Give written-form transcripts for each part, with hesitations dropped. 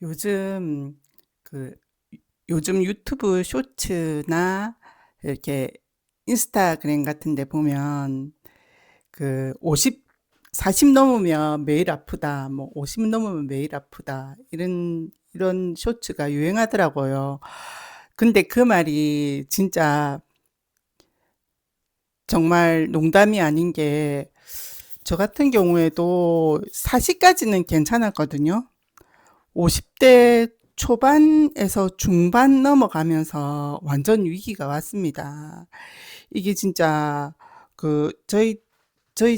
요즘 그 요즘 유튜브 쇼츠나 이렇게 인스타그램 같은 데 보면 그 40 넘으면 매일 아프다, 뭐 50 넘으면 매일 아프다, 이런 쇼츠가 유행하더라고요. 근데 그 말이 진짜 정말 농담이 아닌 게, 저 같은 경우에도 40 까지는 괜찮았거든요. 50대 초반에서 중반 넘어가면서 완전 위기가 왔습니다. 이게 진짜 그 저희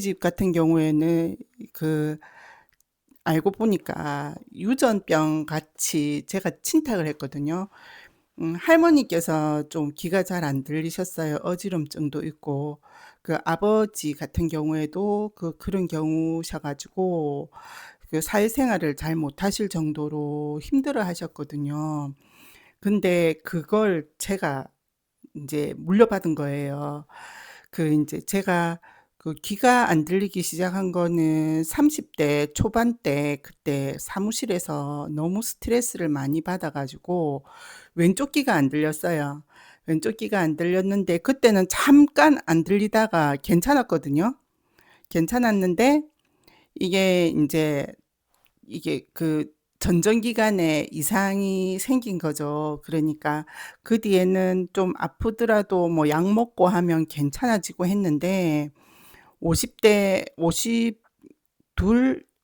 집 같은 경우에는 그 알고 보니까 유전병 같이 제가 친탁을 했거든요. 할머니께서 좀 귀가 잘 안 들리셨어요. 어지럼증도 있고. 그 아버지 같은 경우에도 그런 경우셔가지고 그 사회생활을 잘 못하실 정도로 힘들어 하셨거든요. 근데 그걸 제가 이제 물려받은 거예요. 이제 제가 그 귀가 안 들리기 시작한 거는 30대 초반 때, 그때 사무실에서 너무 스트레스를 많이 받아가지고 왼쪽 귀가 안 들렸어요. 왼쪽 귀가 안 들렸는데 그때는 잠깐 안 들리다가 괜찮았거든요. 괜찮았는데 이게 이제 이게 전정 기간에 이상이 생긴 거죠. 그러니까 그 뒤에는 좀 아프더라도 뭐 약 먹고 하면 괜찮아지고 했는데 50대 52,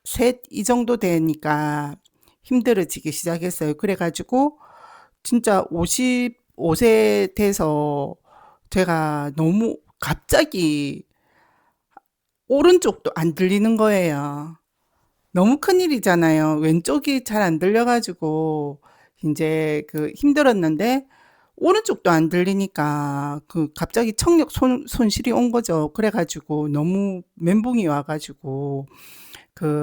셋 이 정도 되니까 힘들어지기 시작했어요. 그래 가지고 진짜 55세 돼서 제가 너무 갑자기 오른쪽도 안 들리는 거예요. 너무 큰일이잖아요. 왼쪽이 잘 안 들려가지고, 이제 힘들었는데, 오른쪽도 안 들리니까, 갑자기 청력 손실이 온 거죠. 그래가지고, 너무 멘붕이 와가지고,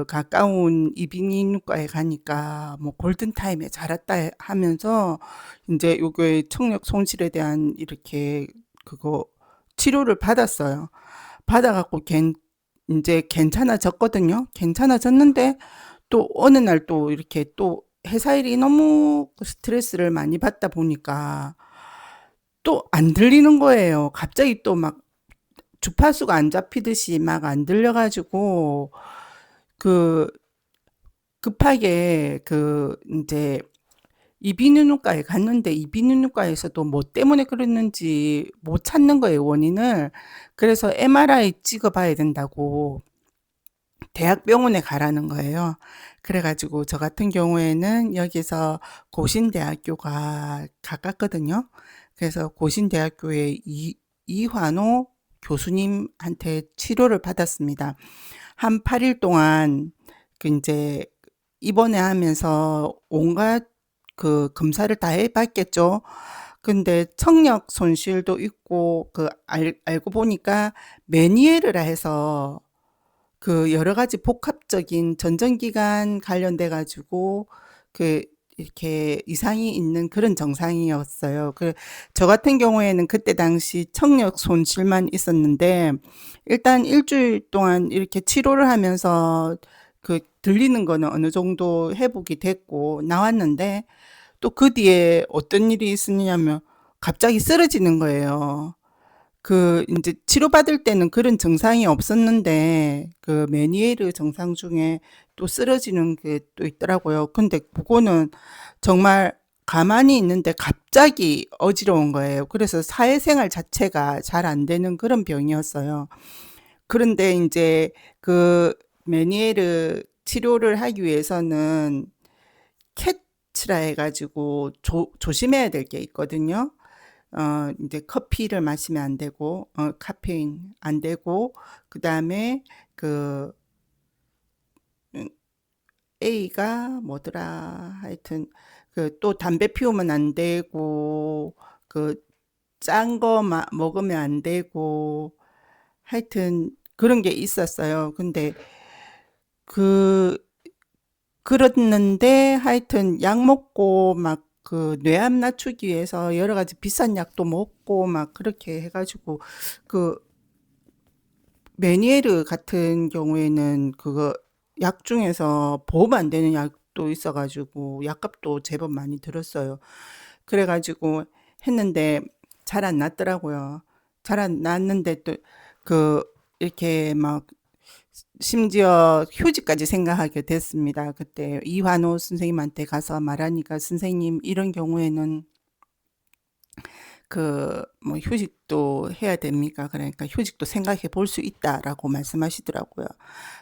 가까운 이비인후과에 가니까, 뭐, 골든타임에 잘 왔다 하면서, 이제 요게 청력 손실에 대한 이렇게, 그거, 치료를 받았어요. 받아갖고, 이제 괜찮아졌거든요. 괜찮아졌는데 또 어느 날 또 이렇게 또 회사 일이 너무 스트레스를 많이 받다 보니까 또 안 들리는 거예요. 갑자기 또 막 주파수가 안 잡히듯이 막 안 들려가지고 그 급하게 이제 이비인후과에 갔는데 이비인후과에서도 뭐 때문에 그랬는지 못 찾는 거예요, 원인을. 그래서 MRI 찍어봐야 된다고 대학병원에 가라는 거예요. 그래가지고 저 같은 경우에는 여기서 고신대학교가 가깝거든요. 그래서 고신대학교의 이환호 교수님한테 치료를 받았습니다. 한 8일 동안 이제 입원해 하면서 온갖 검사를 다 해봤겠죠. 근데 청력 손실도 있고 알고 보니까 메니에르라 해서 여러 가지 복합적인 전정기관 관련돼 가지고 이렇게 이상이 있는 그런 정상이었어요. 저 같은 경우에는 그때 당시 청력 손실만 있었는데 일단 일주일 동안 이렇게 치료를 하면서 들리는 거는 어느 정도 회복이 됐고 나왔는데 또 그 뒤에 어떤 일이 있었냐면 갑자기 쓰러지는 거예요. 이제 치료받을 때는 그런 증상이 없었는데, 메니에르 증상 중에 또 쓰러지는 게 또 있더라고요. 근데 그거는 정말 가만히 있는데 갑자기 어지러운 거예요. 그래서 사회생활 자체가 잘 안 되는 그런 병이었어요. 그런데 이제 메니에르 치료를 하기 위해서는 캐치라 해가지고 조심해야 될 게 있거든요. 이제 커피를 마시면 안 되고, 카페인 안 되고, 그 다음에 그, 음, A가 뭐더라. 하여튼, 또 담배 피우면 안 되고, 짠 거 먹으면 안 되고, 하여튼 그런 게 있었어요. 근데 그, 그랬는데 하여튼 약 먹고 막 뇌암 낮추기 위해서 여러 가지 비싼 약도 먹고 막 그렇게 해가지고 그 메니에르 같은 경우에는 그거 약 중에서 보험 안 되는 약 약도 있어 가지고 약값도 제법 많이 들었어요. 그래 가지고 했는데 잘 안 낫더라고요. 잘 안 낫는데 또 그 이렇게 막 심지어 휴직까지 생각하게 됐습니다. 그때 이환호 선생님한테 가서 말하니까 "선생님 이런 경우에는 뭐 휴직도 해야 됩니까?" 그러니까 "휴직도 생각해 볼 수 있다."라고 말씀하시더라고요.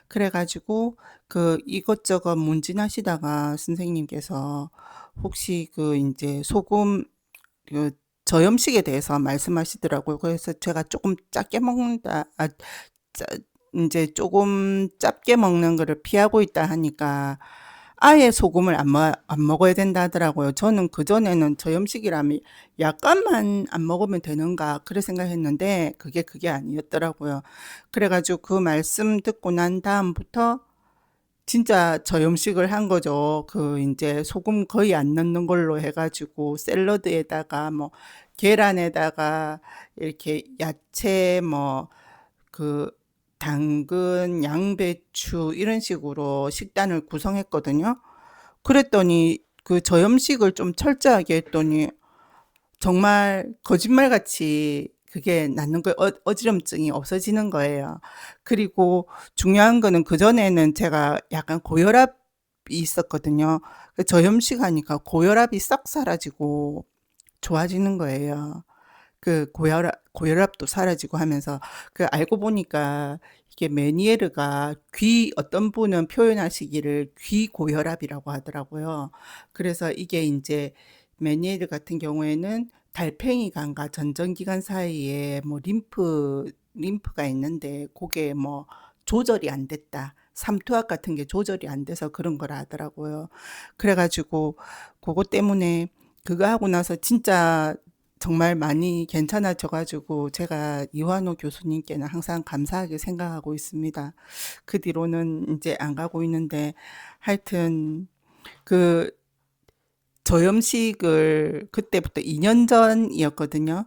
그래 가지고 이것저것 문진하시다가 선생님께서 혹시 인제 소금 그 저염식에 대해서 말씀하시더라고요. 그래서 제가 조금 작게 먹는다 짜 인제 쪼금 짧게 먹는 거를 피하고 있다 하니까 아예 소금을 안 먹어야 된다 하더라고요. 저는 그전에는 저염식이라면 약간만 안 먹으면 되는가 그래 생각했는데 그게 아니었더라고요. 그래 가지고 그 말씀 듣고 난 다음부터 진짜 저염식을 한 거죠. 인제 소금 거의 안 넣는 걸로 해 가지고 샐러드에다가 뭐 계란에다가 이렇게 야채 그 당근, 양배추 이런 식으로 식단을 구성했거든요. 그랬더니 저염식을 좀 철저하게 했더니 정말 거짓말같이 그게 낫는 거 어지럼증이 없어지는 거예요. 그리고 중요한 거는 그전에는 제가 약간 고혈압이 있었거든요. 저염식 하니까 고혈압이 싹 사라지고 좋아지는 거예요. 고혈압도 사라지고 하면서 알고 보니까 이게 메니에르가 어떤 분은 표현하시기를 귀고혈압이라고 하더라고요. 그래서 이게 인제 메니에르 같은 경우에는 달팽이관과 전정기관 사이에 림프가 있는데 고게 조절이 안 됐다. 삼투압 같은 게 조절이 안 돼서 그런 거라 하더라고요. 그래 가지고 고것 때문에 그거 하고 나서 진짜 정말 많이 괜찮아져 가지고 제가 이완호 교수님께는 항상 감사하게 생각하고 있습니다. 그 뒤로는 인제 안 가고 있는데 하여튼 그 저염식을 그때부터 2년 전이었거든요.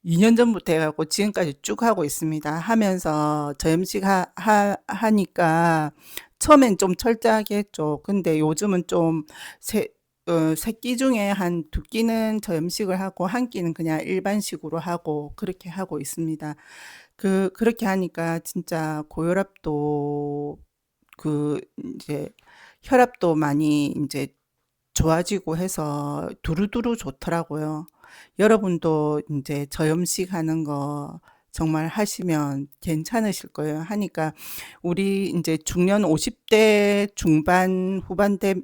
2년 전부터 해 갖고 지금까지 쭉 하고 있습니다. 하면서 저염식 하니까 처음엔 좀 철저하게 했죠. 근데 요즘은 좀 세 3 끼 중에 한 2 끼는 저염식을 하고 1 끼는 그냥 일반식으로 하고 그렇게 하고 있습니다. 그렇게 하니까 진짜 고혈압도 인제 혈압도 많이 인제 좋아지고 해서 두루두루 좋더라고요. 여러분도 인제 저염식 하는 거 정말 하시면 괜찮으실 거예요. 하니까 우리 인제 중년 50대 중반 후반대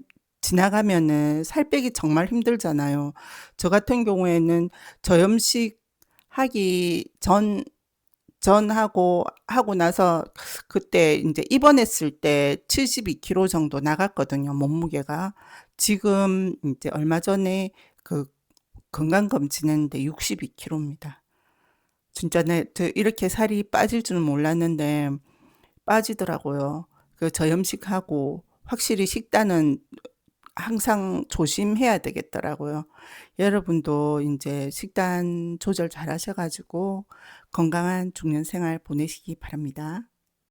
지나가면은 살 빼기 정말 힘들잖아요. 저 같은 경우에는 저염식 하기 하고 나서 그때 인제 입원했을 때 72 킬로 정도 나갔거든요, 몸무게가. 지금 인제 얼마 전에 그 건강검진했는데 62 킬로입니다. 진짜 저 이렇게 살이 빠질 줄은 몰랐는데 빠지더라고요. 저염식하고 확실히 식단은 항상 조심해야 되겠더라고요. 여러분도 인제 식단 조절 잘 하셔 가지고 건강한 중년 생활 보내시기 바랍니다.